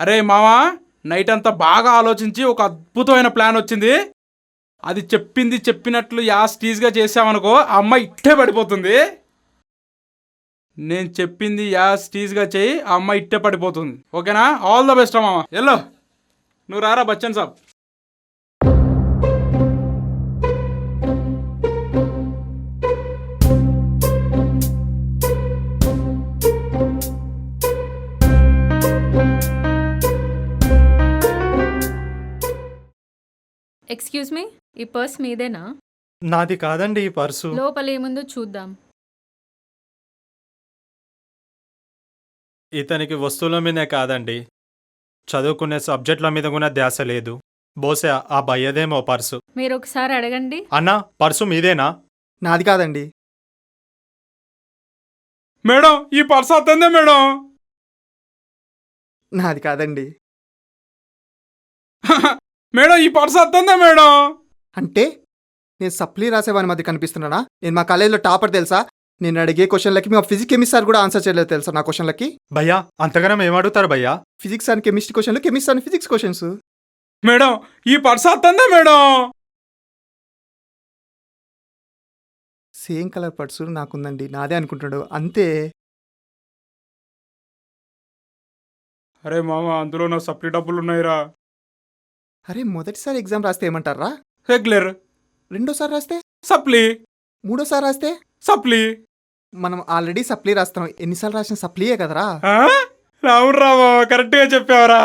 అరే మావా, నైట్ అంతా బాగా ఆలోచించి ఒక అద్భుతమైన ప్లాన్ వచ్చింది. అది చెప్పింది చెప్పినట్లు యాస్టీజ్గా చేసామనుకో, ఆ అమ్మాయి ఇట్టే పడిపోతుంది. నేను చెప్పింది యాస్టీజ్గా చెయ్యి, ఆ అమ్మాయి ఇట్టే పడిపోతుంది. ఓకేనా? ఆల్ ద బెస్ట్ మామ. ఎల్లో నువ్వు రారా బచ్చన్ సాబ్. ఎక్స్క్యూజ్ మీ, ఈ పర్స్ మీదేనా? నాది కాదండి ఈ పర్సు. లోపల ఏముందో చూద్దాం. ఇతనికి వస్తువుల మీదే కాదండి, చదువుకునే సబ్జెక్టుల మీద కూడా ధ్యాస లేదు. బహుశా ఆ భయ్యదేమో పర్సు. మీరు ఒకసారి అడగండి. అన్నా, పర్సు మీదేనా? నాది కాదండి. మేడం, ఈ పర్స్ అత్తందే మేడం. నాది కాదండి. మేడం, ఈ పర్స్ అత్తందే మేడం. అంటే నేను సప్లీ రాసేవాని మధ్య కనిపిస్తున్నానా? నేను మా కాలేజీలో టాపర్ తెలుసా? నేను అడిగే క్వశ్చన్లకి మా ఫిజిక్స్ కెమిస్ట్రీ సార్ కూడా ఆన్సర్ చేయలేదు తెలుసా నా క్వశ్చన్లకి? భయ్యా, అంతగానం ఏమడుగుతారు భయ్యా? ఫిజిక్స్ అని కెమిస్ట్రీ క్వశ్చన్లు, కెమిస్ట్రీ అని ఫిజిక్స్ క్వశ్చన్స్. మేడం, ఈ పర్స్ అత్తందే మేడం. సేమ్ కలర్ పర్సు నాకుందండి, నాదే అనుకుంటున్నాడు అంతే. అరే మామ, అందులో నా సప్లీ డబ్బులు ఉన్నాయిరా. అరే మొదటిసారి ఎగ్జామ్ రాస్తే ఏమంటారా? రెగ్యులర్. రెండోసారి రాస్తే? సప్లీ. మూడోసారి రాస్తే? సప్లీ. మనం ఆల్రెడీ సప్లీ రాస్తున్నాం, ఎన్నిసార్లు రాసిన సప్లీయే కదరా. అవును రా, కరెక్ట్గా చెప్పావరా.